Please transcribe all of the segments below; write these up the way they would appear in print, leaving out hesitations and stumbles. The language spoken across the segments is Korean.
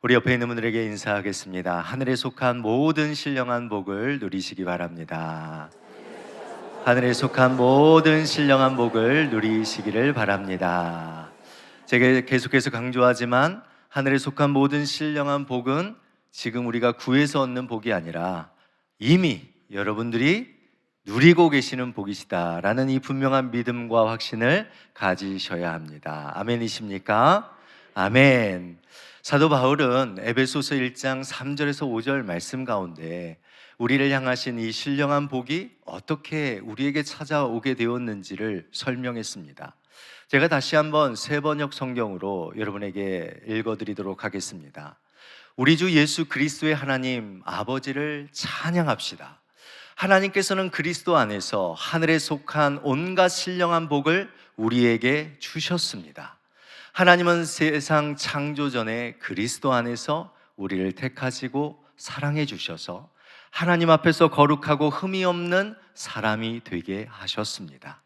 우리 옆에 있는 분들에게 인사하겠습니다. 하늘에 속한 모든 신령한 복을 누리시기 바랍니다. 하늘에 속한 모든 신령한 복을 누리시기를 바랍니다. 제가 계속해서 강조하지만 하늘에 속한 모든 신령한 복은 지금 우리가 구해서 얻는 복이 아니라 이미 여러분들이 누리고 계시는 복이시다라는 이 분명한 믿음과 확신을 가지셔야 합니다. 아멘이십니까? 아멘. 사도 바울은 에베소서 1장 3절에서 5절 말씀 가운데 우리를 향하신 이 신령한 복이 어떻게 우리에게 찾아오게 되었는지를 설명했습니다. 제가 다시 한번 세번역 성경으로 여러분에게 읽어드리도록 하겠습니다. 우리 주 예수 그리스도의 하나님 아버지를 찬양합시다. 하나님께서는 그리스도 안에서 하늘에 속한 온갖 신령한 복을 우리에게 주셨습니다. 하나님은 세상 창조 전에 그리스도 안에서 우리를 택하시고 사랑해 주셔서 하나님 앞에서 거룩하고 흠이 없는 사람이 되게 하셨습니다.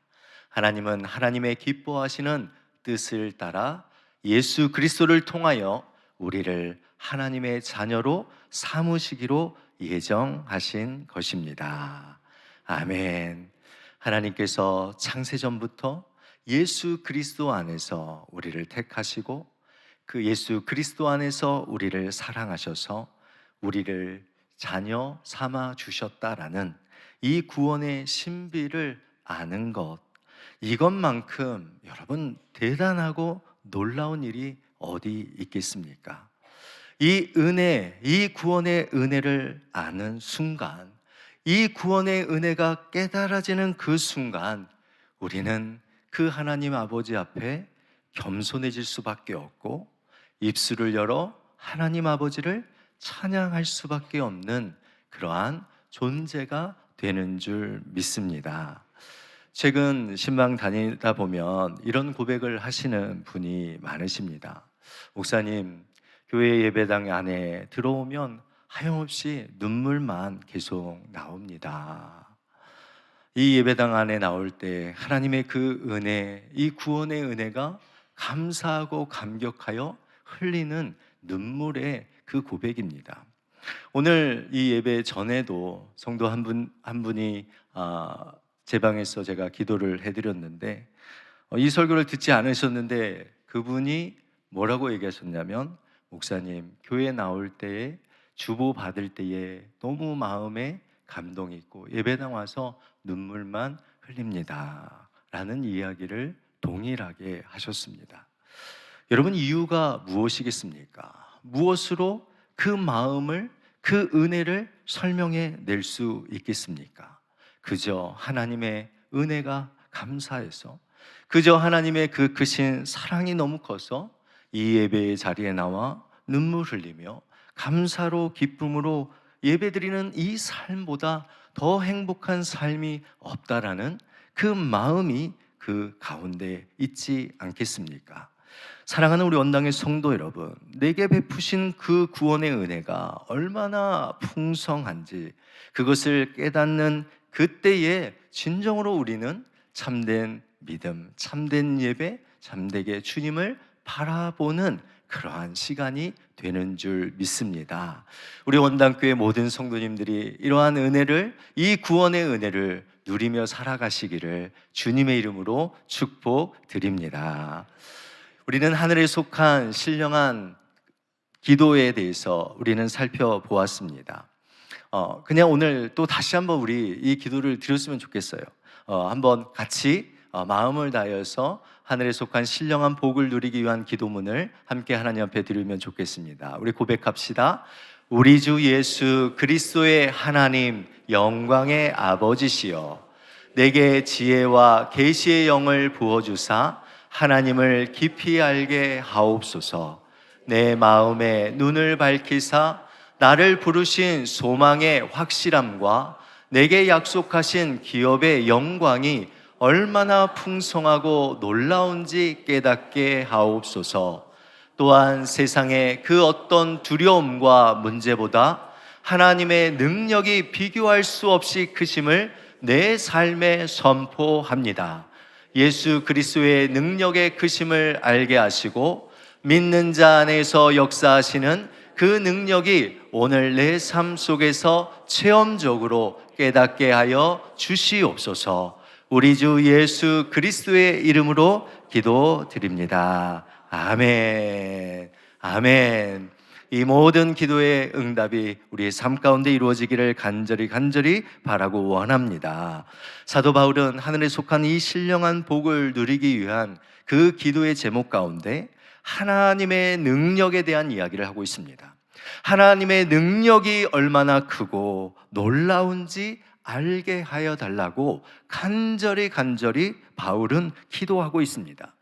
하나님은 하나님의 기뻐하시는 뜻을 따라 예수 그리스도를 통하여 우리를 하나님의 자녀로 삼으시기로 예정하신 것입니다. 아멘. 하나님께서 창세전부터 예수 그리스도 안에서 우리를 택하시고 그 예수 그리스도 안에서 우리를 사랑하셔서 우리를 자녀 삼아 주셨다라는 이 구원의 신비를 아는 것, 이것만큼 여러분 대단하고 놀라운 일이 어디 있겠습니까? 이 은혜, 이 구원의 은혜를 아는 순간, 이 구원의 은혜가 깨달아지는 그 순간 우리는 그 하나님 아버지 앞에 겸손해질 수밖에 없고 입술을 열어 하나님 아버지를 찬양할 수밖에 없는 그러한 존재가 되는 줄 믿습니다. 최근 신방 다니다 보면 이런 고백을 하시는 분이 많으십니다. 목사님, 교회 예배당 안에 들어오면 하염없이 눈물만 계속 나옵니다. 이 예배당 안에 나올 때 하나님의 그 은혜, 이 구원의 은혜가 감사하고 감격하여 흘리는 눈물의 그 고백입니다. 오늘 이 예배 전에도 성도 한 분이 제 방에서 제가 기도를 해드렸는데 이 설교를 듣지 않으셨는데 그분이 뭐라고 얘기하셨냐면, 목사님, 교회 나올 때에 주보 받을 때에 너무 마음에 감동이 있고 예배당 와서 눈물만 흘립니다 라는 이야기를 동일하게 하셨습니다. 여러분, 이유가 무엇이겠습니까? 무엇으로 그 마음을, 그 은혜를 설명해 낼 수 있겠습니까? 그저 하나님의 은혜가 감사해서, 그저 하나님의 그 크신 사랑이 너무 커서 이 예배의 자리에 나와 눈물 흘리며 감사로 기쁨으로 예배드리는 이 삶보다 더 행복한 삶이 없다라는 그 마음이 그 가운데 있지 않겠습니까? 사랑하는 우리 원당의 성도 여러분, 내게 베푸신 그 구원의 은혜가 얼마나 풍성한지 그것을 깨닫는 그때에 진정으로 우리는 참된 믿음, 참된 예배, 참되게 주님을 바라보는 그러한 시간이 되는 줄 믿습니다. 우리 원당교회 모든 성도님들이 이러한 은혜를, 이 구원의 은혜를 누리며 살아가시기를 주님의 이름으로 축복드립니다. 우리는 하늘에 속한 신령한 기도에 대해서 우리는 살펴보았습니다. 그냥 오늘 또 다시 한번 우리 이 기도를 드렸으면 좋겠어요. 한번 같이 마음을 다해서 하늘에 속한 신령한 복을 누리기 위한 기도문을 함께 하나님 앞에 드리면 좋겠습니다. 우리 고백합시다. 우리 주 예수 그리스도의 하나님 영광의 아버지시여, 내게 지혜와 계시의 영을 부어주사 하나님을 깊이 알게 하옵소서. 내 마음에 눈을 밝히사 나를 부르신 소망의 확실함과 내게 약속하신 기업의 영광이 얼마나 풍성하고 놀라운지 깨닫게 하옵소서. 또한 세상의 그 어떤 두려움과 문제보다 하나님의 능력이 비교할 수 없이 크심을 내 삶에 선포합니다. 예수 그리스도의 능력의 크심을 알게 하시고 믿는 자 안에서 역사하시는 그 능력이 오늘 내 삶 속에서 체험적으로 깨닫게 하여 주시옵소서. 우리 주 예수 그리스도의 이름으로 기도드립니다. 아멘. 아멘. 이 모든 기도의 응답이 우리의 삶 가운데 이루어지기를 간절히 바라고 원합니다. 사도 바울은 하늘에 속한 이 신령한 복을 누리기 위한 그 기도의 제목 가운데 하나님의 능력에 대한 이야기를 하고 있습니다. 하나님의 능력이 얼마나 크고 놀라운지 알게 하여 달라고 간절히 바울은 기도하고 있습니다.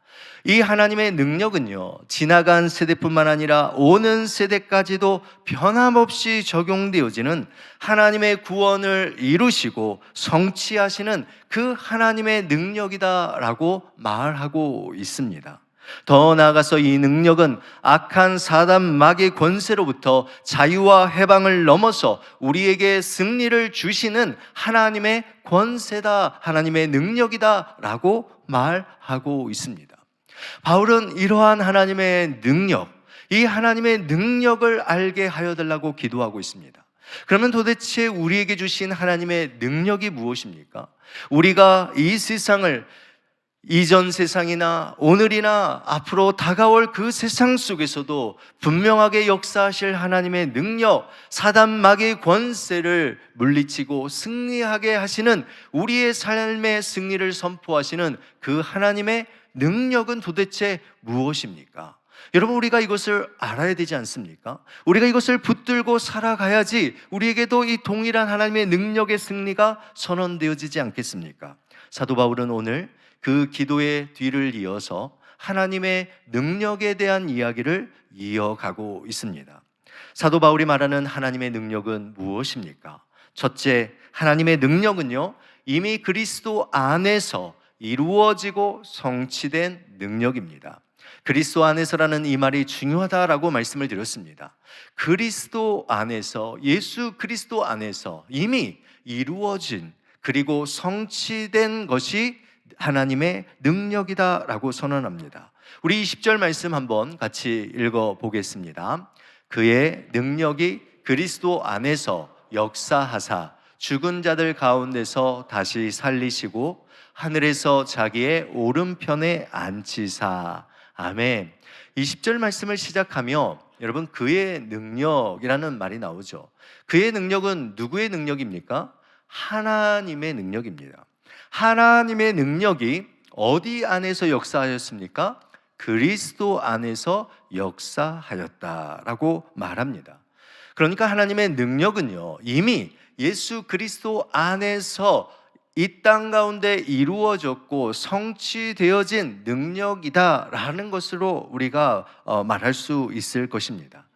이 하나님의 능력은요, 지나간 세대뿐만 아니라 오는 세대까지도 변함없이 적용되어지는 하나님의 구원을 이루시고 성취하시는 그 하나님의 능력이다라고 말하고 있습니다. 더 나아가서 이 능력은 악한 사단 마귀의 권세로부터 자유와 해방을 넘어서 우리에게 승리를 주시는 하나님의 권세다, 하나님의 능력이다라고 말하고 있습니다. 바울은 이러한 하나님의 능력, 이 하나님의 능력을 알게 하여 달라고 기도하고 있습니다. 그러면 도대체 우리에게 주신 하나님의 능력이 무엇입니까? 우리가 이 세상을 이전 세상이나 오늘이나 앞으로 다가올 그 세상 속에서도 분명하게 역사하실 하나님의 능력, 사단 마귀의 권세를 물리치고 승리하게 하시는, 우리의 삶의 승리를 선포하시는 그 하나님의 능력은 도대체 무엇입니까? 여러분, 우리가 이것을 알아야 되지 않습니까? 우리가 이것을 붙들고 살아가야지 우리에게도 이 동일한 하나님의 능력의 승리가 선언되어지지 않겠습니까? 사도 바울은 오늘 그 기도의 뒤를 이어서 하나님의 능력에 대한 이야기를 이어가고 있습니다. 사도 바울이 말하는 하나님의 능력은 무엇입니까? 첫째, 하나님의 능력은요, 이미 그리스도 안에서 이루어지고 성취된 능력입니다. 그리스도 안에서라는 이 말이 중요하다라고 말씀을 드렸습니다. 그리스도 안에서, 예수 그리스도 안에서 이미 이루어진 그리고 성취된 것이 하나님의 능력이다라고 선언합니다. 우리 20절 말씀 한번 같이 읽어보겠습니다. 그의 능력이 그리스도 안에서 역사하사 죽은 자들 가운데서 다시 살리시고 하늘에서 자기의 오른편에 앉히사. 아멘. 20절 말씀을 시작하며 여러분, 그의 능력이라는 말이 나오죠. 그의 능력은 누구의 능력입니까? 하나님의 능력입니다. 하나님의 능력이 어디 안에서 역사하였습니까? 그리스도 안에서 역사하였다라고 말합니다. 그러니까 하나님의 능력은요, 이미 예수 그리스도 안에서 이 땅 가운데 이루어졌고 성취되어진 능력이다라는 것으로 우리가 말할 수 있을 것입니다.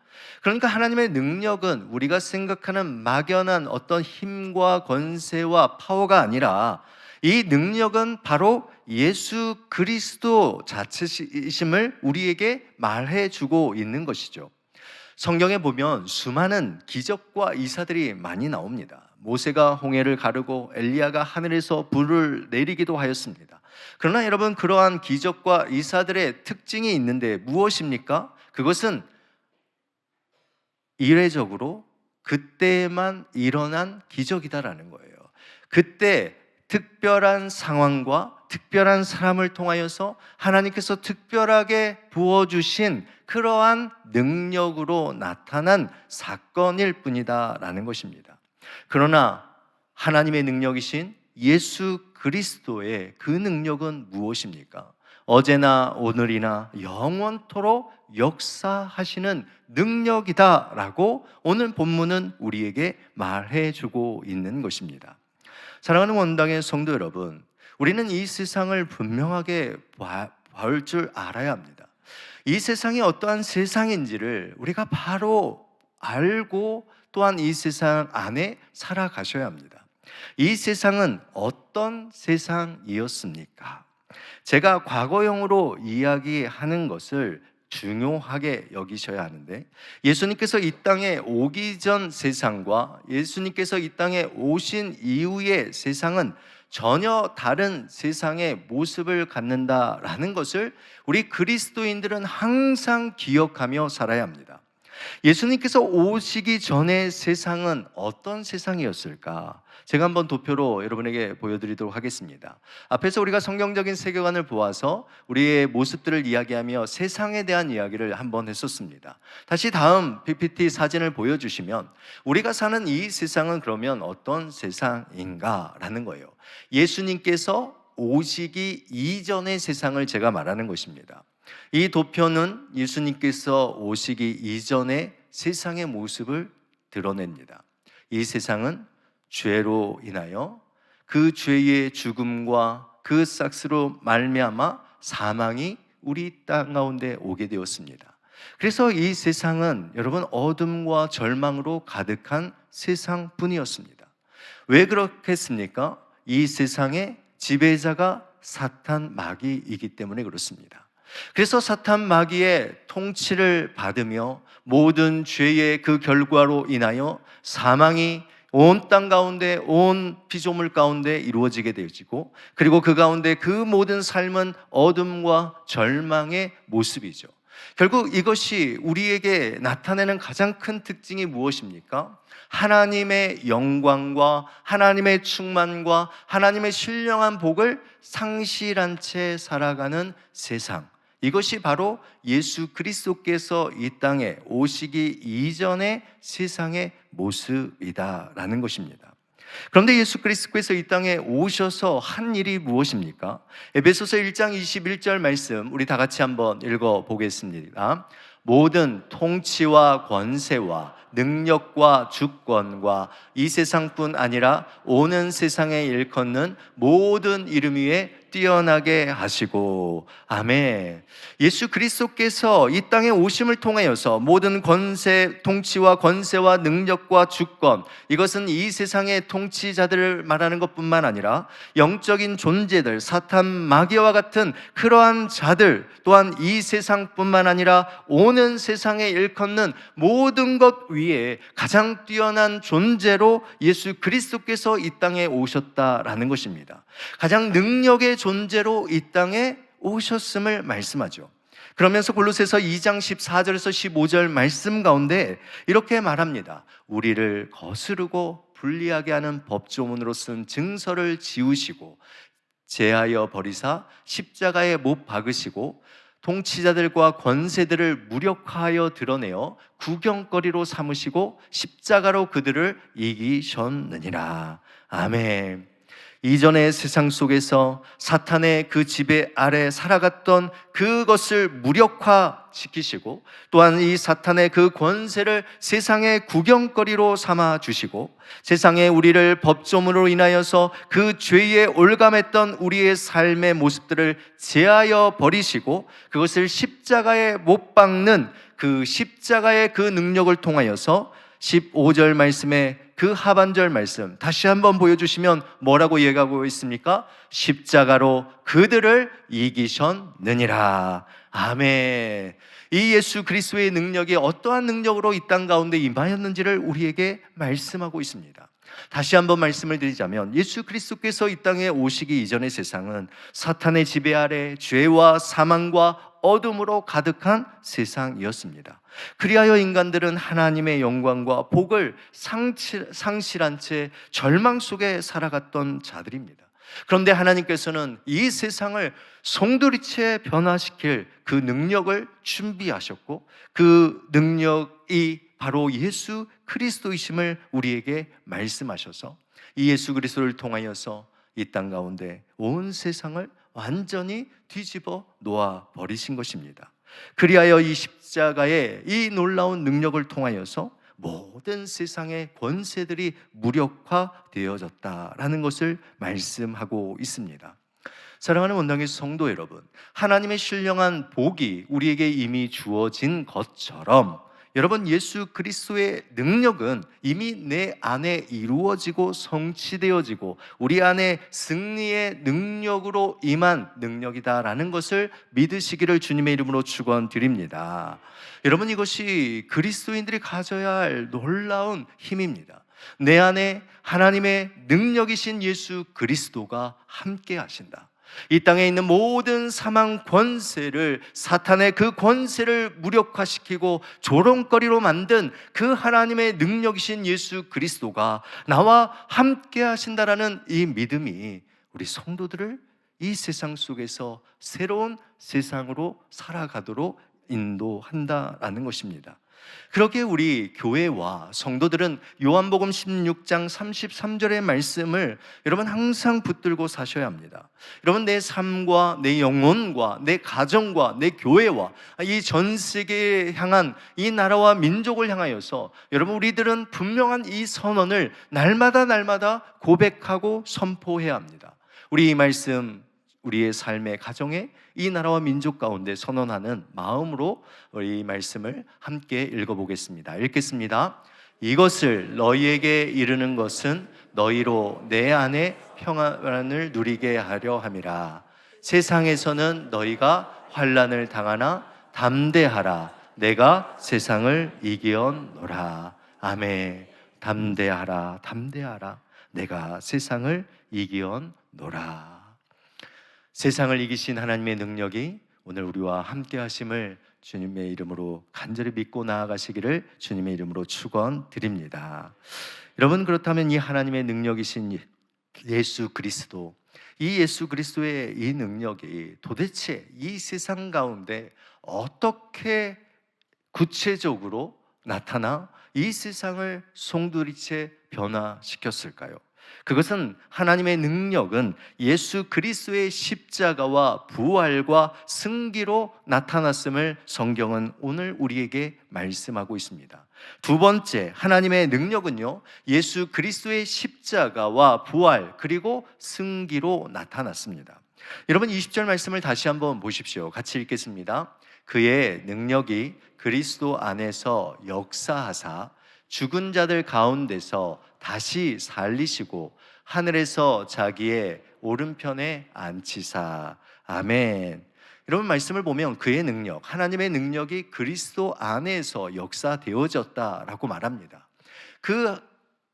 그러니까 하나님의 능력은 우리가 생각하는 막연한 어떤 힘과 권세와 파워가 아니라, 이 능력은 바로 예수 그리스도 자체이심을 우리에게 말해주고 있는 것이죠. 성경에 보면 수많은 기적과 이사들이 많이 나옵니다. 모세가 홍해를 가르고 엘리야가 하늘에서 불을 내리기도 하였습니다. 그러나 여러분, 그러한 기적과 이사들의 특징이 있는데 무엇입니까? 그것은 이례적으로 그때만 일어난 기적이다라는 거예요. 그때 특별한 상황과 특별한 사람을 통하여서 하나님께서 특별하게 부어주신 그러한 능력으로 나타난 사건일 뿐이다라는 것입니다. 그러나 하나님의 능력이신 예수 그리스도의 그 능력은 무엇입니까? 어제나 오늘이나 영원토록 역사하시는 능력이다라고 오늘 본문은 우리에게 말해주고 있는 것입니다. 사랑하는 원당의 성도 여러분, 우리는 이 세상을 분명하게 볼 줄 알아야 합니다. 이 세상이 어떠한 세상인지를 우리가 바로 알고 또한 이 세상 안에 살아가셔야 합니다. 이 세상은 어떤 세상이었습니까? 제가 과거형으로 이야기하는 것을 중요하게 여기셔야 하는데, 예수님께서 이 땅에 오기 전 세상과 예수님께서 이 땅에 오신 이후의 세상은 전혀 다른 세상의 모습을 갖는다라는 것을 우리 그리스도인들은 항상 기억하며 살아야 합니다. 예수님께서 오시기 전에 세상은 어떤 세상이었을까? 제가 한번 도표로 여러분에게 보여드리도록 하겠습니다. 앞에서 우리가 성경적인 세계관을 보아서 우리의 모습들을 이야기하며 세상에 대한 이야기를 한번 했었습니다. 다시 다음 PPT 사진을 보여주시면 우리가 사는 이 세상은 그러면 어떤 세상인가? 라는 거예요. 예수님께서 오시기 이전의 세상을 제가 말하는 것입니다. 이 도표는 예수님께서 오시기 이전의 세상의 모습을 드러냅니다. 이 세상은 죄로 인하여 그 죄의 죽음과 그 싹스로 말미암아 사망이 우리 땅 가운데 오게 되었습니다. 그래서 이 세상은 여러분 어둠과 절망으로 가득한 세상뿐이었습니다. 왜 그렇겠습니까? 이 세상의 지배자가 사탄 마귀이기 때문에 그렇습니다. 그래서 사탄 마귀의 통치를 받으며 모든 죄의 그 결과로 인하여 사망이 온 땅 가운데, 온 피조물 가운데 이루어지게 되어지고, 그리고 그 가운데 그 모든 삶은 어둠과 절망의 모습이죠. 결국 이것이 우리에게 나타내는 가장 큰 특징이 무엇입니까? 하나님의 영광과 하나님의 충만과 하나님의 신령한 복을 상실한 채 살아가는 세상, 이것이 바로 예수 그리스도께서 이 땅에 오시기 이전의 세상의 모습이다라는 것입니다. 그런데 예수 그리스도께서 이 땅에 오셔서 한 일이 무엇입니까? 에베소서 1장 21절 말씀 우리 다 같이 한번 읽어보겠습니다. 모든 통치와 권세와 능력과 주권과 이 세상뿐 아니라 오는 세상에 일컫는 모든 이름 위에 뛰어나게 하시고, 아멘. 예수 그리스도께서 이 땅에 오심을 통하여서 모든 권세, 통치와 권세와 능력과 주권, 이것은 이 세상의 통치자들을 말하는 것뿐만 아니라 영적인 존재들, 사탄 마귀와 같은 그러한 자들 또한 이 세상뿐만 아니라 오는 세상에 일컫는 모든 것 위에 가장 뛰어난 존재로 예수 그리스도께서 이 땅에 오셨다라는 것입니다. 가장 능력의 존재로 이 땅에 오셨음을 말씀하죠. 그러면서 골로새서 2장 14절에서 15절 말씀 가운데 이렇게 말합니다. 우리를 거스르고 불리하게 하는 법조문으로 쓴 증서를 지우시고 제하여 버리사 십자가에 못 박으시고 통치자들과 권세들을 무력화하여 드러내어 구경거리로 삼으시고 십자가로 그들을 이기셨느니라. 아멘. 이전의 세상 속에서 사탄의 그 지배 아래 살아갔던 그것을 무력화시키시고 또한 이 사탄의 그 권세를 세상의 구경거리로 삼아 주시고 세상에 우리를 법조문으로 인하여서 그 죄에 올감했던 우리의 삶의 모습들을 제하여 버리시고 그것을 십자가에 못 박는 그 십자가의 그 능력을 통하여서 15절 말씀에 그 하반절 말씀 다시 한번 보여주시면 뭐라고 얘기하고 있습니까? 십자가로 그들을 이기셨느니라. 아멘. 이 예수 그리스도의 능력이 어떠한 능력으로 이 땅 가운데 임하였는지를 우리에게 말씀하고 있습니다. 다시 한번 말씀을 드리자면 예수 그리스도께서 이 땅에 오시기 이전의 세상은 사탄의 지배 아래 죄와 사망과 어둠으로 가득한 세상이었습니다. 그리하여 인간들은 하나님의 영광과 복을 상실한 채 절망 속에 살아갔던 자들입니다. 그런데 하나님께서는 이 세상을 송두리째 변화시킬 그 능력을 준비하셨고 그 능력이 바로 예수 그리스도이심을 우리에게 말씀하셔서 이 예수 그리스도를 통하여서 이 땅 가운데 온 세상을 완전히 뒤집어 놓아 버리신 것입니다. 그리하여 이 십자가의 이 놀라운 능력을 통하여서 모든 세상의 권세들이 무력화되어졌다라는 것을 말씀하고 있습니다. 사랑하는 원당의 성도 여러분, 하나님의 신령한 복이 우리에게 이미 주어진 것처럼 여러분 예수 그리스도의 능력은 이미 내 안에 이루어지고 성취되어지고 우리 안에 승리의 능력으로 임한 능력이다라는 것을 믿으시기를 주님의 이름으로 축원드립니다. 여러분 이것이 그리스도인들이 가져야 할 놀라운 힘입니다. 내 안에 하나님의 능력이신 예수 그리스도가 함께 하신다. 이 땅에 있는 모든 사망 권세를, 사탄의 그 권세를 무력화시키고 조롱거리로 만든 그 하나님의 능력이신 예수 그리스도가 나와 함께 하신다라는 이 믿음이 우리 성도들을 이 세상 속에서 새로운 세상으로 살아가도록 인도한다라는 것입니다. 그렇게 우리 교회와 성도들은 요한복음 16장 33절의 말씀을 여러분 항상 붙들고 사셔야 합니다. 여러분, 내 삶과 내 영혼과 내 가정과 내 교회와 이 전 세계에 향한 이 나라와 민족을 향하여서 여러분, 우리들은 분명한 이 선언을 날마다 고백하고 선포해야 합니다. 우리 이 말씀, 우리의 삶의 가정에 이 나라와 민족 가운데 선언하는 마음으로 우리 이 말씀을 함께 읽어보겠습니다. 읽겠습니다. 이것을 너희에게 이르는 것은 너희로 내 안에 평안을 누리게 하려 함이라. 세상에서는 너희가 환난을 당하나 담대하라. 내가 세상을 이기었노라. 아멘. 담대하라, 담대하라. 내가 세상을 이기었노라. 세상을 이기신 하나님의 능력이 오늘 우리와 함께 하심을 주님의 이름으로 간절히 믿고 나아가시기를 주님의 이름으로 축원드립니다. 여러분, 그렇다면 이 하나님의 능력이신 예수 그리스도, 이 예수 그리스도의 이 능력이 도대체 이 세상 가운데 어떻게 구체적으로 나타나 이 세상을 송두리째 변화시켰을까요? 그것은, 하나님의 능력은 예수 그리스도의 십자가와 부활과 승기로 나타났음을 성경은 오늘 우리에게 말씀하고 있습니다. 두 번째, 하나님의 능력은요, 예수 그리스도의 십자가와 부활 그리고 승기로 나타났습니다. 여러분, 20절 말씀을 다시 한번 보십시오. 같이 읽겠습니다. 그의 능력이 그리스도 안에서 역사하사 죽은 자들 가운데서 다시 살리시고 하늘에서 자기의 오른편에 앉히사. 아멘. 이런 말씀을 보면 그의 능력, 하나님의 능력이 그리스도 안에서 역사되어졌다라고 말합니다. 그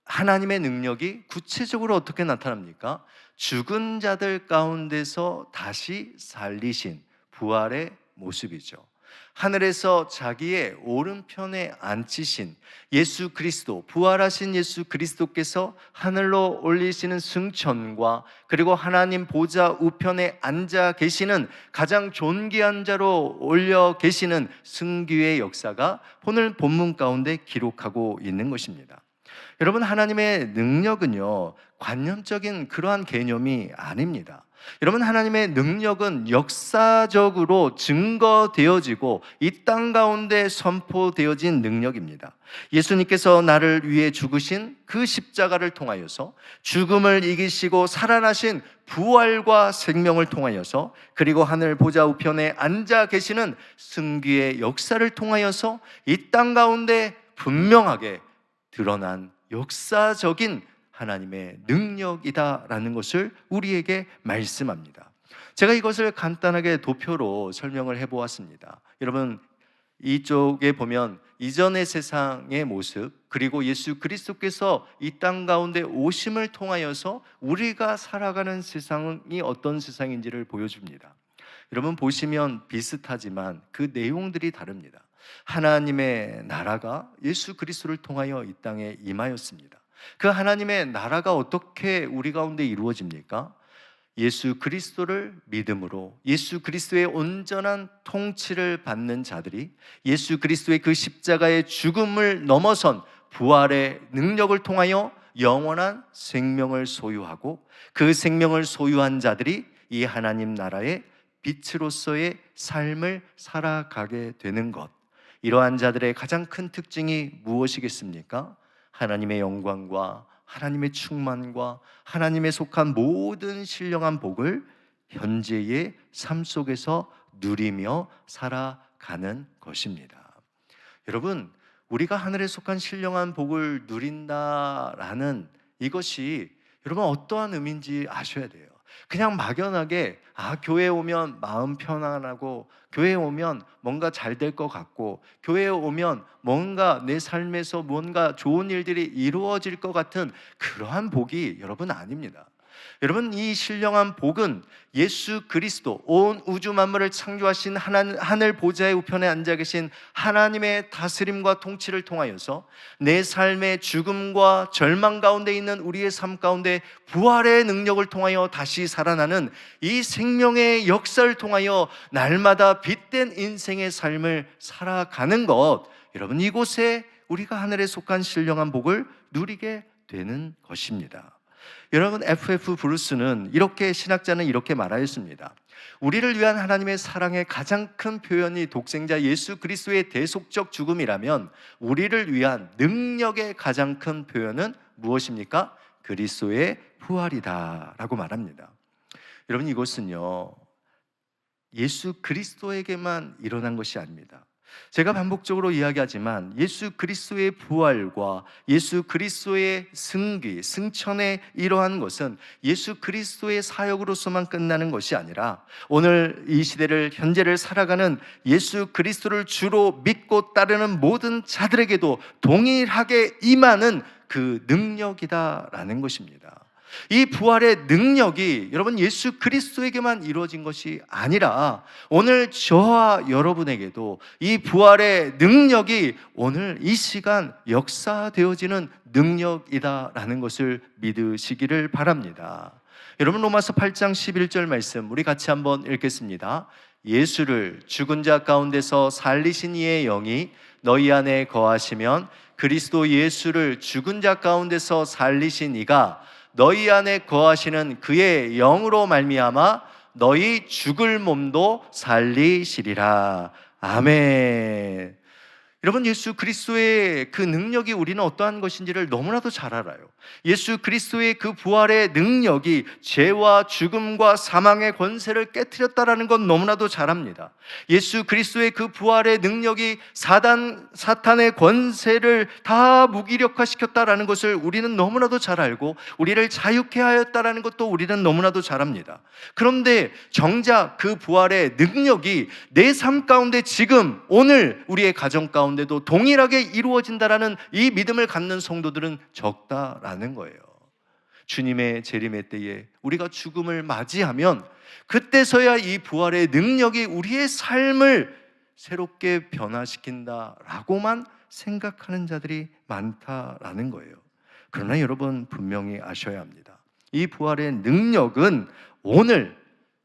하나님의 능력이 구체적으로 어떻게 나타납니까? 죽은 자들 가운데서 다시 살리신 부활의 모습이죠. 하늘에서 자기의 오른편에 앉히신 예수 그리스도, 부활하신 예수 그리스도께서 하늘로 올리시는 승천과 그리고 하나님 보좌 우편에 앉아 계시는 가장 존귀한 자로 올려 계시는 승귀의 역사가 오늘 본문 가운데 기록하고 있는 것입니다. 여러분, 하나님의 능력은요, 관념적인 그러한 개념이 아닙니다. 여러분, 하나님의 능력은 역사적으로 증거되어지고 이 땅 가운데 선포되어진 능력입니다. 예수님께서 나를 위해 죽으신 그 십자가를 통하여서, 죽음을 이기시고 살아나신 부활과 생명을 통하여서, 그리고 하늘 보좌 우편에 앉아 계시는 승귀의 역사를 통하여서 이 땅 가운데 분명하게 드러난 역사적인 하나님의 능력이다라는 것을 우리에게 말씀합니다. 제가 이것을 간단하게 도표로 설명을 해보았습니다. 여러분, 이쪽에 보면 이전의 세상의 모습, 그리고 예수 그리스도께서 이 땅 가운데 오심을 통하여서 우리가 살아가는 세상이 어떤 세상인지를 보여줍니다. 여러분, 보시면 비슷하지만 그 내용들이 다릅니다. 하나님의 나라가 예수 그리스도를 통하여 이 땅에 임하였습니다. 그 하나님의 나라가 어떻게 우리 가운데 이루어집니까? 예수 그리스도를 믿음으로 예수 그리스도의 온전한 통치를 받는 자들이 예수 그리스도의 그 십자가의 죽음을 넘어선 부활의 능력을 통하여 영원한 생명을 소유하고, 그 생명을 소유한 자들이 이 하나님 나라의 빛으로서의 삶을 살아가게 되는 것. 이러한 자들의 가장 큰 특징이 무엇이겠습니까? 하나님의 영광과 하나님의 충만과 하나님에 속한 모든 신령한 복을 현재의 삶 속에서 누리며 살아가는 것입니다. 여러분, 우리가 하늘에 속한 신령한 복을 누린다라는 이것이 여러분 어떠한 의미인지 아셔야 돼요. 그냥 막연하게 교회에 오면 마음 편안하고, 교회에 오면 뭔가 잘 될 것 같고, 교회에 오면 뭔가 내 삶에서 뭔가 좋은 일들이 이루어질 것 같은 그러한 복이 여러분 아닙니다. 여러분, 이 신령한 복은 예수 그리스도, 온 우주 만물을 창조하신 하늘 보좌의 우편에 앉아 계신 하나님의 다스림과 통치를 통하여서 내 삶의 죽음과 절망 가운데 있는 우리의 삶 가운데 부활의 능력을 통하여 다시 살아나는 이 생명의 역사를 통하여 날마다 빛된 인생의 삶을 살아가는 것, 여러분, 이곳에 우리가 하늘에 속한 신령한 복을 누리게 되는 것입니다. 여러분, F.F. 브루스는 신학자는 이렇게 말하였습니다. 우리를 위한 하나님의 사랑의 가장 큰 표현이 독생자 예수 그리스도의 대속적 죽음이라면 우리를 위한 능력의 가장 큰 표현은 무엇입니까? 그리스도의 부활이다 라고 말합니다. 여러분, 이것은요, 예수 그리스도에게만 일어난 것이 아닙니다. 제가 반복적으로 이야기하지만 예수 그리스도의 부활과 예수 그리스도의 승천에 이러한 것은 예수 그리스도의 사역으로서만 끝나는 것이 아니라 오늘 이 시대를, 현재를 살아가는 예수 그리스도를 주로 믿고 따르는 모든 자들에게도 동일하게 임하는 그 능력이다라는 것입니다. 이 부활의 능력이 여러분 예수 그리스도에게만 이루어진 것이 아니라 오늘 저와 여러분에게도 이 부활의 능력이 오늘 이 시간 역사되어지는 능력이다라는 것을 믿으시기를 바랍니다. 여러분, 로마서 8장 11절 말씀 우리 같이 한번 읽겠습니다. 예수를 죽은 자 가운데서 살리신 이의 영이 너희 안에 거하시면 그리스도 예수를 죽은 자 가운데서 살리신 이가 너희 안에 거하시는 그의 영으로 말미암아 너희 죽을 몸도 살리시리라. 아멘. 여러분, 예수 그리스도의 그 능력이 우리는 어떠한 것인지를 너무나도 잘 알아요. 예수 그리스도의 그 부활의 능력이 죄와 죽음과 사망의 권세를 깨트렸다라는 건 너무나도 잘 압니다. 예수 그리스도의 그 부활의 능력이 사탄의 권세를 다 무기력화시켰다라는 것을 우리는 너무나도 잘 알고 우리를 자유케 하였다라는 것도 우리는 너무나도 잘 압니다. 그런데 정작 그 부활의 능력이 내 삶 가운데 지금 오늘 우리의 가정 가운데도 동일하게 이루어진다라는 이 믿음을 갖는 성도들은 적다라는 거예요. 주님의 재림의 때에 우리가 죽음을 맞이하면 그때서야 이 부활의 능력이 우리의 삶을 새롭게 변화시킨다라고만 생각하는 자들이 많다라는 거예요. 그러나 여러분, 분명히 아셔야 합니다. 이 부활의 능력은 오늘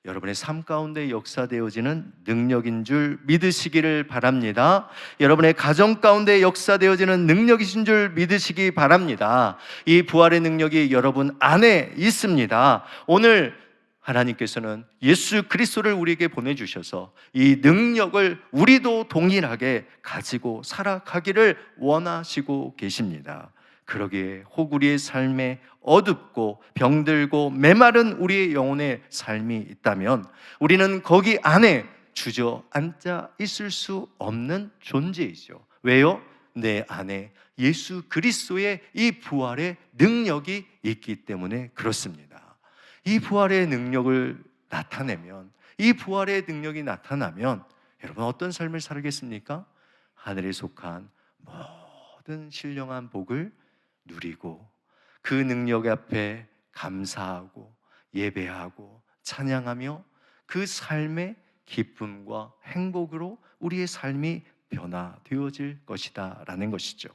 여러분의 삶 가운데 역사되어지는 능력인 줄 믿으시기를 바랍니다. 여러분의 가정 가운데 역사되어지는 능력이신 줄 믿으시기 바랍니다. 이 부활의 능력이 여러분 안에 있습니다. 오늘 하나님께서는 예수 그리스도를 우리에게 보내주셔서 이 능력을 우리도 동일하게 가지고 살아가기를 원하시고 계십니다. 그러기에 혹 우리의 삶에 어둡고 병들고 메마른 우리의 영혼의 삶이 있다면 우리는 거기 안에 주저앉아 있을 수 없는 존재이죠. 왜요? 내 안에 예수 그리스도의 이 부활의 능력이 있기 때문에 그렇습니다. 이 부활의 능력을 나타내면, 이 부활의 능력이 나타나면 여러분 어떤 삶을 살겠습니까? 하늘에 속한 모든 신령한 복을 누리고 그 능력 앞에 감사하고 예배하고 찬양하며 그 삶의 기쁨과 행복으로 우리의 삶이 변화되어질 것이다 라는 것이죠.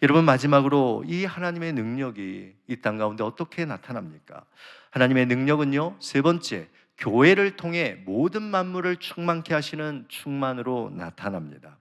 여러분, 마지막으로 이 하나님의 능력이 이 땅 가운데 어떻게 나타납니까? 하나님의 능력은요, 세 번째, 교회를 통해 모든 만물을 충만케 하시는 충만으로 나타납니다.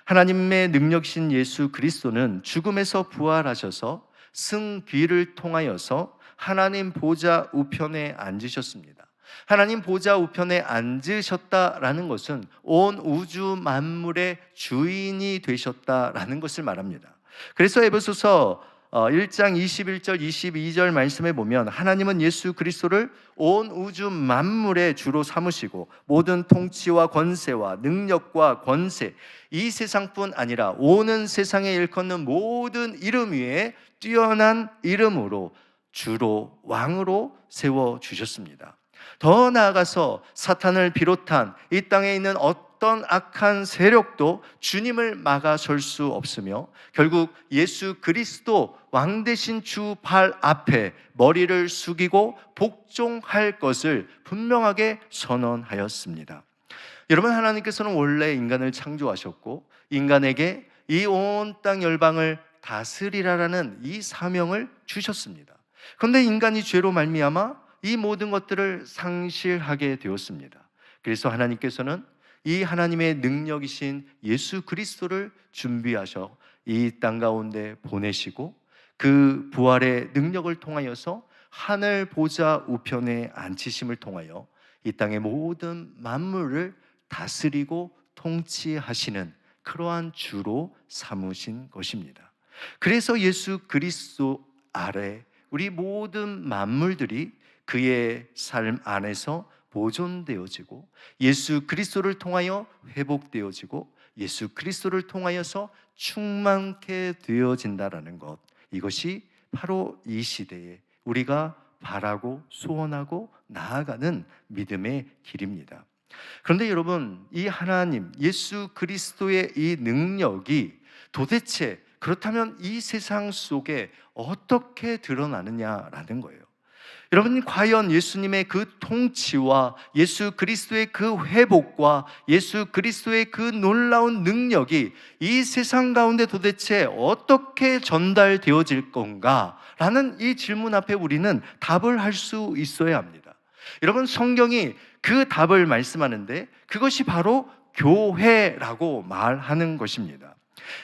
하나님의 능력이신 예수 그리스도는 죽음에서 부활하셔서 승귀를 통하여서 하나님 보좌 우편에 앉으셨습니다. 하나님 보좌 우편에 앉으셨다라는 것은 온 우주 만물의 주인이 되셨다라는 것을 말합니다. 그래서 에베소서 1장 21절 22절 말씀에 보면 하나님은 예수 그리스도를 온 우주 만물의 주로 삼으시고 모든 통치와 권세와 능력과 권세, 이 세상뿐 아니라 오는 세상에 일컫는 모든 이름 위에 뛰어난 이름으로 주로 왕으로 세워주셨습니다. 더 나아가서 사탄을 비롯한 이 땅에 있는 어떤 악한 세력도 주님을 막아설 수 없으며 결국 예수 그리스도 왕 대신 주 발 앞에 머리를 숙이고 복종할 것을 분명하게 선언하였습니다. 여러분, 하나님께서는 원래 인간을 창조하셨고 인간에게 이 온 땅 열방을 다스리라라는 이 사명을 주셨습니다. 그런데 인간이 죄로 말미암아 이 모든 것들을 상실하게 되었습니다. 그래서 하나님께서는 이 하나님의 능력이신 예수 그리스도를 준비하셔 이 땅 가운데 보내시고 그 부활의 능력을 통하여서 하늘 보좌 우편에 앉히심을 통하여 이 땅의 모든 만물을 다스리고 통치하시는 그러한 주로 삼으신 것입니다. 그래서 예수 그리스도 아래 우리 모든 만물들이 그의 삶 안에서 보존되어지고 예수 그리스도를 통하여 회복되어지고 예수 그리스도를 통하여서 충만케 되어진다라는 것, 이것이 바로 이 시대에 우리가 바라고 소원하고 나아가는 믿음의 길입니다. 그런데 여러분, 이 하나님 예수 그리스도의 이 능력이 도대체 그렇다면 이 세상 속에 어떻게 드러나느냐라는 거예요. 여러분, 과연 예수님의 그 통치와 예수 그리스도의 그 회복과 예수 그리스도의 그 놀라운 능력이 이 세상 가운데 도대체 어떻게 전달되어질 건가? 라는 이 질문 앞에 우리는 답을 할 수 있어야 합니다. 여러분, 성경이 그 답을 말씀하는데 그것이 바로 교회라고 말하는 것입니다.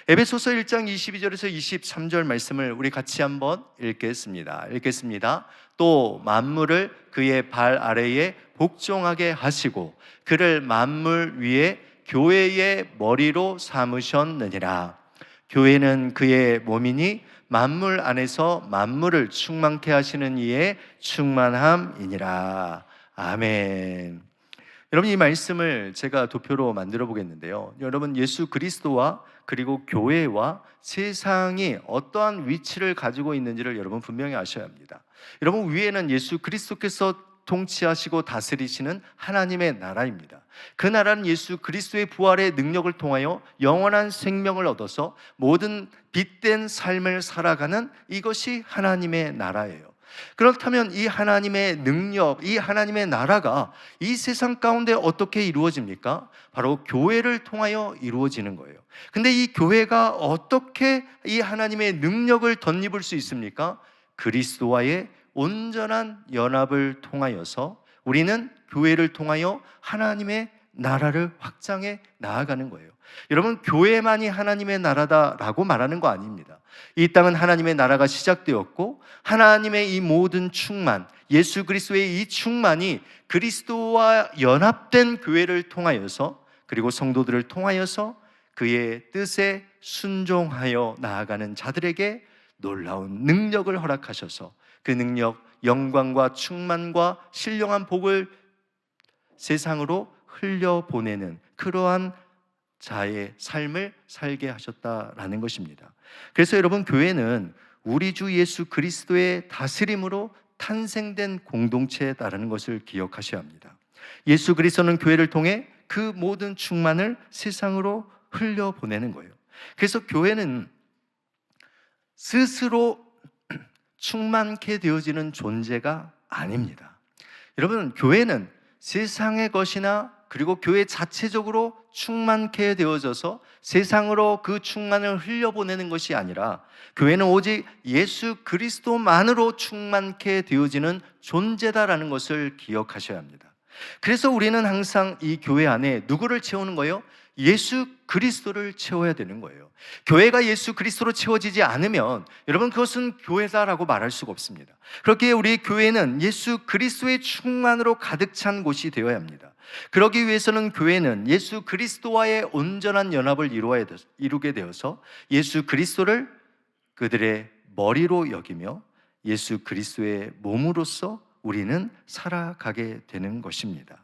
에베소서 1장 22절에서 23절 말씀을 우리 같이 한번 읽겠습니다. 또 만물을 그의 발 아래에 복종하게 하시고 그를 만물 위에 교회의 머리로 삼으셨느니라. 교회는 그의 몸이니 만물 안에서 만물을 충만케 하시는 이의 충만함이니라. 아멘. 여러분, 이 말씀을 제가 도표로 만들어 보겠는데요. 여러분, 예수 그리스도와 그리고 교회와 세상이 어떠한 위치를 가지고 있는지를 여러분 분명히 아셔야 합니다. 여러분, 위에는 예수 그리스도께서 통치하시고 다스리시는 하나님의 나라입니다. 그 나라는 예수 그리스도의 부활의 능력을 통하여 영원한 생명을 얻어서 모든 빛된 삶을 살아가는 이것이 하나님의 나라예요. 그렇다면 이 하나님의 능력, 이 하나님의 나라가 이 세상 가운데 어떻게 이루어집니까? 바로 교회를 통하여 이루어지는 거예요. 근데 이 교회가 어떻게 이 하나님의 능력을 덧입을 수 있습니까? 그리스도와의 온전한 연합을 통하여서 우리는 교회를 통하여 하나님의 나라를 확장해 나아가는 거예요. 여러분, 교회만이 하나님의 나라다라고 말하는 거 아닙니다. 이 땅은 하나님의 나라가 시작되었고 하나님의 이 모든 충만, 예수 그리스도의 이 충만이 그리스도와 연합된 교회를 통하여서 그리고 성도들을 통하여서 그의 뜻에 순종하여 나아가는 자들에게 놀라운 능력을 허락하셔서 그 능력, 영광과 충만과 신령한 복을 세상으로 흘려보내는 그러한 자의 삶을 살게 하셨다라는 것입니다. 그래서 여러분, 교회는 우리 주 예수 그리스도의 다스림으로 탄생된 공동체다라는 것을 기억하셔야 합니다. 예수 그리스도는 교회를 통해 그 모든 충만을 세상으로 흘려보내는 거예요. 그래서 교회는 스스로 충만케 되어지는 존재가 아닙니다. 여러분, 교회는 세상의 것이나 그리고 교회 자체적으로 충만케 되어져서 세상으로 그 충만을 흘려보내는 것이 아니라 교회는 오직 예수 그리스도만으로 충만케 되어지는 존재다라는 것을 기억하셔야 합니다. 그래서 우리는 항상 이 교회 안에 누구를 채우는 거예요? 예수 그리스도를 채워야 되는 거예요. 교회가 예수 그리스도로 채워지지 않으면 여러분, 그것은 교회다라고 말할 수가 없습니다. 그렇기에 우리 교회는 예수 그리스도의 충만으로 가득 찬 곳이 되어야 합니다. 그러기 위해서는 교회는 예수 그리스도와의 온전한 연합을 이루게 되어서 예수 그리스도를 그들의 머리로 여기며 예수 그리스도의 몸으로서 우리는 살아가게 되는 것입니다.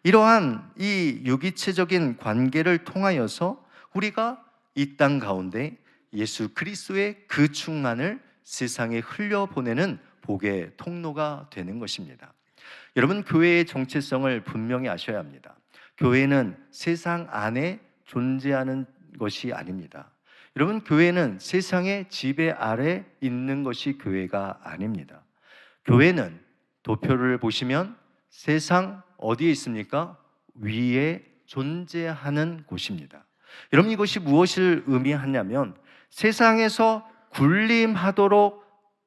이러한 이 유기체적인 관계를 통하여서 우리가 이 땅 가운데 예수 그리스도의 그 충만을 세상에 흘려보내는 복의 통로가 되는 것입니다. 여러분, 교회의 정체성을 분명히 아셔야 합니다. 교회는 세상 안에 존재하는 것이 아닙니다. 여러분, 교회는 세상의 지배 아래 있는 것이 교회가 아닙니다. 교회는 도표를 보시면 세상 어디에 있습니까? 위에 존재하는 곳입니다. 여러분, 이것이 무엇을 의미하냐면 세상에서 군림하도록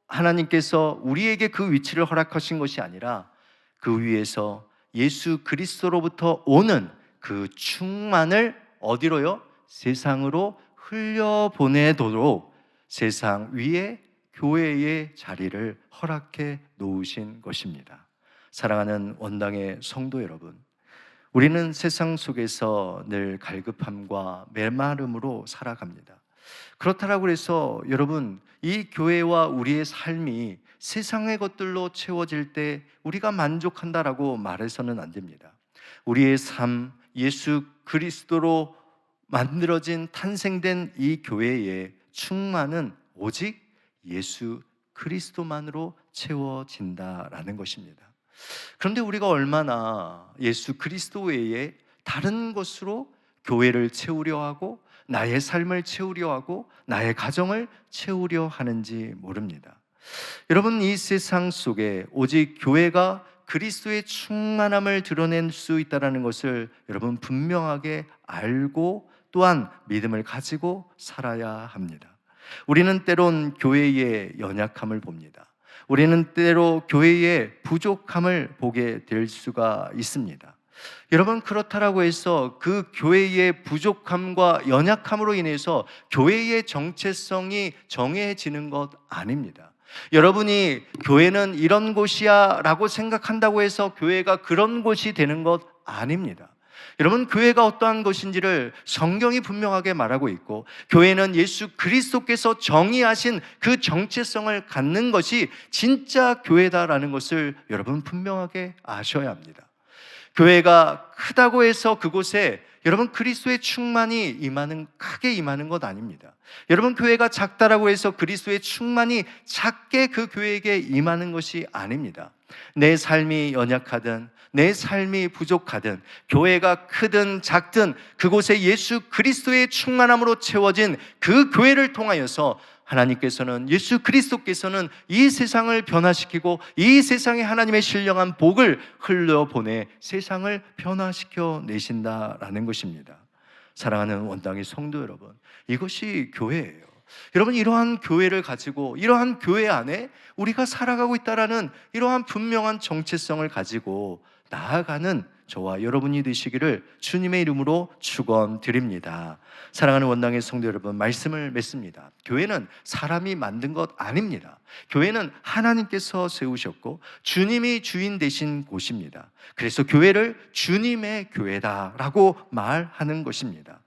하나님께서 우리에게 그 위치를 허락하신 것이 아니라 그 위에서 예수 그리스도로부터 오는 그 충만을 어디로요? 세상으로 흘려보내도록 세상 위에 교회의 자리를 허락해 놓으신 것입니다. 사랑하는 원당의 성도 여러분, 우리는 세상 속에서 늘 갈급함과 메마름으로 살아갑니다. 그렇다고 해서 여러분, 이 교회와 우리의 삶이 세상의 것들로 채워질 때 우리가 만족한다라고 말해서는 안 됩니다. 우리의 삶, 예수 그리스도로 만들어진 탄생된 이 교회의 충만은 오직 예수 그리스도만으로 채워진다라는 것입니다. 그런데 우리가 얼마나 예수 그리스도 외에 다른 것으로 교회를 채우려 하고 나의 삶을 채우려 하고 나의 가정을 채우려 하는지 모릅니다. 여러분, 이 세상 속에 오직 교회가 그리스도의 충만함을 드러낼 수 있다는 것을 여러분 분명하게 알고 또한 믿음을 가지고 살아야 합니다. 우리는 때론 교회의 연약함을 봅니다. 우리는 때로 교회의 부족함을 보게 될 수가 있습니다. 여러분, 그렇다라고 해서 그 교회의 부족함과 연약함으로 인해서 교회의 정체성이 정해지는 것 아닙니다. 여러분이 교회는 이런 곳이야 라고 생각한다고 해서 교회가 그런 곳이 되는 것 아닙니다. 여러분, 교회가 어떠한 것인지를 성경이 분명하게 말하고 있고 교회는 예수 그리스도께서 정의하신 그 정체성을 갖는 것이 진짜 교회다라는 것을 여러분 분명하게 아셔야 합니다. 교회가 크다고 해서 그곳에 여러분 그리스도의 충만이 크게 임하는 것 아닙니다. 여러분, 교회가 작다라고 해서 그리스도의 충만이 작게 그 교회에게 임하는 것이 아닙니다. 내 삶이 연약하든 내 삶이 부족하든 교회가 크든 작든 그곳에 예수 그리스도의 충만함으로 채워진 그 교회를 통하여서 하나님께서는, 예수 그리스도께서는 이 세상을 변화시키고 이 세상에 하나님의 신령한 복을 흘려보내 세상을 변화시켜 내신다라는 것입니다. 사랑하는 원당의 성도 여러분, 이것이 교회예요. 여러분, 이러한 교회를 가지고 이러한 교회 안에 우리가 살아가고 있다라는 이러한 분명한 정체성을 가지고 나아가는 저와 여러분이 되시기를 주님의 이름으로 축원드립니다. 사랑하는 원당의 성도 여러분, 말씀을 맺습니다. 교회는 사람이 만든 것 아닙니다. 교회는 하나님께서 세우셨고 주님이 주인 되신 곳입니다. 그래서 교회를 주님의 교회다라고 말하는 것입니다.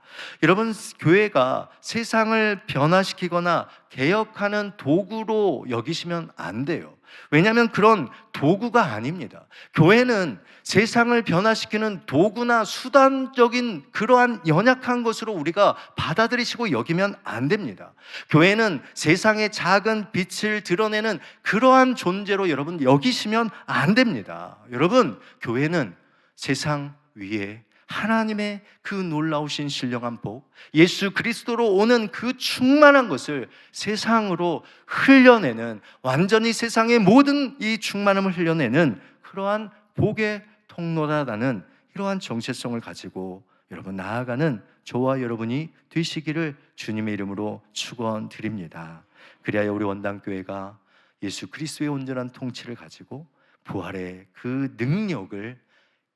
여러분, 교회가 세상을 변화시키거나 개혁하는 도구로 여기시면 안 돼요. 왜냐하면 그런 도구가 아닙니다. 교회는 세상을 변화시키는 도구나 수단적인 그러한 연약한 것으로 우리가 받아들이시고 여기면 안 됩니다. 교회는 세상의 작은 빛을 드러내는 그러한 존재로 여러분 여기시면 안 됩니다. 여러분, 교회는 세상 위에 하나님의 그 놀라우신 신령한 복, 예수 그리스도로 오는 그 충만한 것을 세상으로 흘려내는, 완전히 세상의 모든 이 충만함을 흘려내는 그러한 복의 통로라는 이러한 정체성을 가지고 여러분 나아가는 저와 여러분이 되시기를 주님의 이름으로 축원드립니다. 그리하여 우리 원당교회가 예수 그리스도의 온전한 통치를 가지고 부활의 그 능력을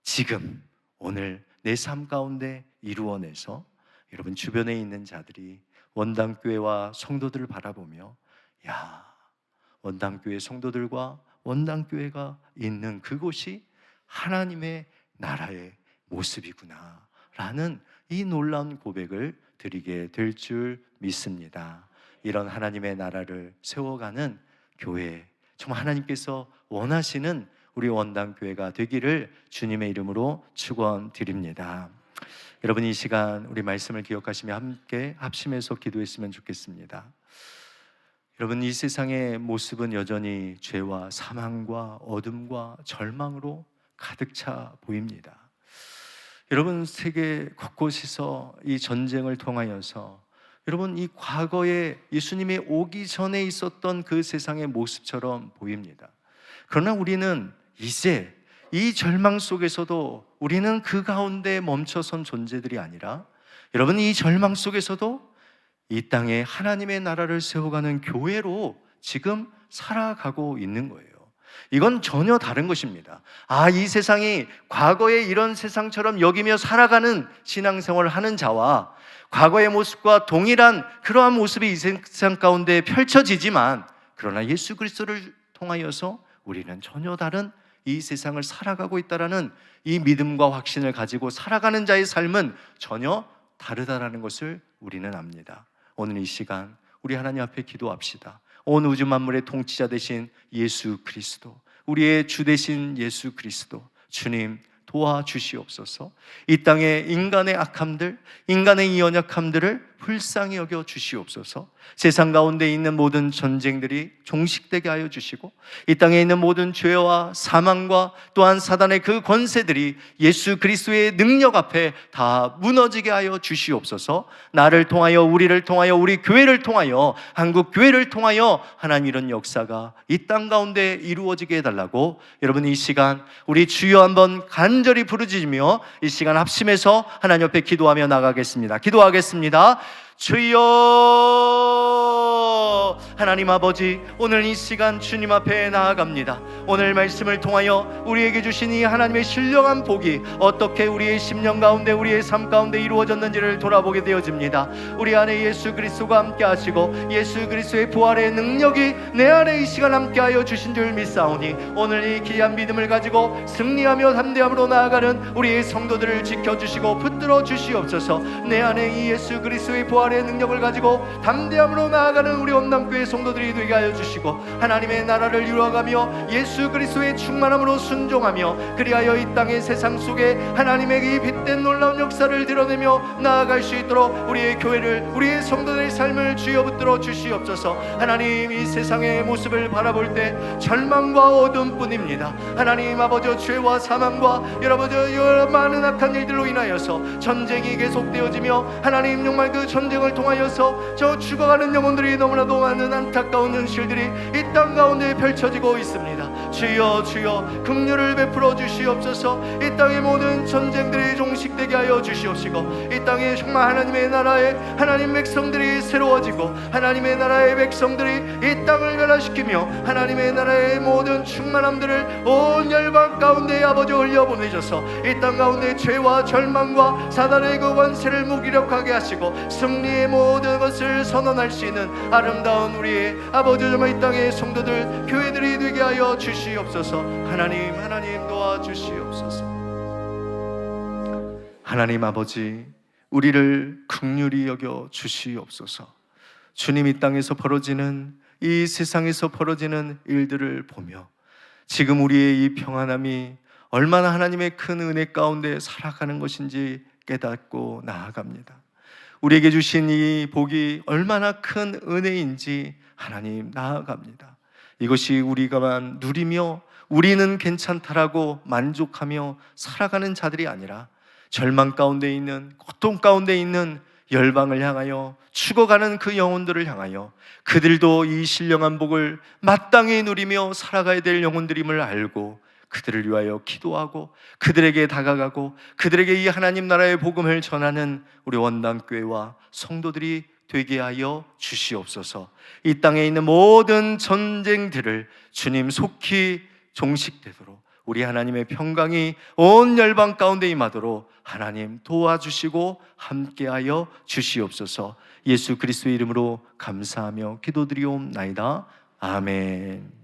지금 오늘 내 삶 가운데 이루어내서 여러분 주변에 있는 자들이 원당교회와 성도들을 바라보며, 야, 원당교회 성도들과 원당교회가 있는 그곳이 하나님의 나라의 모습이구나 라는 이 놀라운 고백을 드리게 될 줄 믿습니다. 이런 하나님의 나라를 세워가는 교회, 정말 하나님께서 원하시는 우리 원당교회가 되기를 주님의 이름으로 축원드립니다. 여러분, 이 시간 우리 말씀을 기억하시며 함께 합심해서 기도했으면 좋겠습니다. 여러분, 이 세상의 모습은 여전히 죄와 사망과 어둠과 절망으로 가득 차 보입니다. 여러분, 세계 곳곳에서 이 전쟁을 통하여서 여러분, 이 과거에 예수님이 오기 전에 있었던 그 세상의 모습처럼 보입니다. 그러나 우리는 이제 이 절망 속에서도 우리는 그 가운데 멈춰선 존재들이 아니라, 여러분, 이 절망 속에서도 이 땅에 하나님의 나라를 세워가는 교회로 지금 살아가고 있는 거예요. 이건 전혀 다른 것입니다. 이 세상이 과거에 이런 세상처럼 여기며 살아가는 신앙생활을 하는 자와 과거의 모습과 동일한 그러한 모습이 이 세상 가운데 펼쳐지지만, 그러나 예수 그리스도를 통하여서 우리는 전혀 다른 이 세상을 살아가고 있다라는 이 믿음과 확신을 가지고 살아가는 자의 삶은 전혀 다르다라는 것을 우리는 압니다. 오늘 이 시간 우리 하나님 앞에 기도합시다. 온 우주 만물의 통치자 되신 예수 그리스도, 우리의 주 되신 예수 그리스도, 주님 도와주시옵소서. 이 땅의 인간의 악함들, 인간의 이 연약함들을 불쌍히 여겨 주시옵소서. 세상 가운데 있는 모든 전쟁들이 종식되게 하여 주시고, 이 땅에 있는 모든 죄와 사망과 또한 사단의 그 권세들이 예수 그리스도의 능력 앞에 다 무너지게 하여 주시옵소서. 나를 통하여, 우리를 통하여, 우리 교회를 통하여, 한국 교회를 통하여 하나님 이런 역사가 이 땅 가운데 이루어지게 해달라고, 여러분 이 시간 우리 주여 한번 간절히 부르짖으며 이 시간 합심해서 하나님 옆에 기도하며 나가겠습니다. 기도하겠습니다. 주여, 하나님 아버지, 오늘 이 시간 주님 앞에 나아갑니다. 오늘 말씀을 통하여 우리에게 주신 이 하나님의 신령한 복이 어떻게 우리의 심령 가운데, 우리의 삶 가운데 이루어졌는지를 돌아보게 되어집니다. 우리 안에 예수 그리스도가 함께 하시고 예수 그리스도의 부활의 능력이 내 안에 이 시간 함께 하여 주신 줄 믿사오니, 오늘 이 귀한 믿음을 가지고 승리하며 담대함으로 나아가는 우리의 성도들을 지켜주시고 붙들어 주시옵소서. 내 안에 이 예수 그리스도의 부활의 능력을 가지고 담대함으로 나아가는 우리 온당교회 성도들이 되게 하여 주시고, 하나님의 나라를 이루어가며 예수 그리스도의 충만함으로 순종하며, 그리하여 이 땅의 세상 속에 하나님의 이 빛된 놀라운 역사를 드러내며 나아갈 수 있도록 우리의 교회를, 우리의 성도들의 삶을 주여 붙들어 주시옵소서. 하나님, 이 세상의 모습을 바라볼 때 절망과 어둠뿐입니다. 하나님 아버지, 죄와 사망과 여러 많은 악한 일들로 인하여서 전쟁이 계속되어지며, 하나님 정말 그 전쟁을 통하여서 저 죽어가는 영혼들이 너무나도 많은 안타까운 현실들이 이 땅 가운데 펼쳐지고 있습니다. 주여, 주여 긍휼을 베풀어 주시옵소서. 이 땅의 모든 전쟁들이 종식되게 하여 주시옵시고, 이 땅에 정말 하나님의 나라의 하나님 백성들이 새로워지고, 하나님의 나라의 백성들이 이 땅을 변화시키며 하나님의 나라의 모든 충만함들을 온 열방 가운데 아버지 흘려보내셔서 이 땅 가운데 죄와 절망과 사단의 그 권세를 무기력하게 하시고 승리의 모든 것을 선언할 수 있는 아름다운 우리의 아버지, 정말 이 땅의 성도들, 교회들이 되게 하여 주시옵소서. 하나님, 하나님 도와주시옵소서. 하나님 아버지, 우리를 긍휼히 여겨 주시옵소서. 주님, 이 땅에서 벌어지는, 이 세상에서 벌어지는 일들을 보며 지금 우리의 이 평안함이 얼마나 하나님의 큰 은혜 가운데 살아가는 것인지 깨닫고 나아갑니다. 우리에게 주신 이 복이 얼마나 큰 은혜인지 하나님 나아갑니다. 이것이 우리가만 누리며 우리는 괜찮다라고 만족하며 살아가는 자들이 아니라, 절망 가운데 있는, 고통 가운데 있는 열방을 향하여 죽어가는 그 영혼들을 향하여 그들도 이 신령한 복을 마땅히 누리며 살아가야 될 영혼들임을 알고 그들을 위하여 기도하고 그들에게 다가가고 그들에게 이 하나님 나라의 복음을 전하는 우리 원당교회와 성도들이 되게 하여 주시옵소서. 이 땅에 있는 모든 전쟁들을 주님 속히 종식되도록, 우리 하나님의 평강이 온 열방 가운데 임하도록 하나님 도와주시고 함께하여 주시옵소서. 예수 그리스도의 이름으로 감사하며 기도드리옵나이다. 아멘.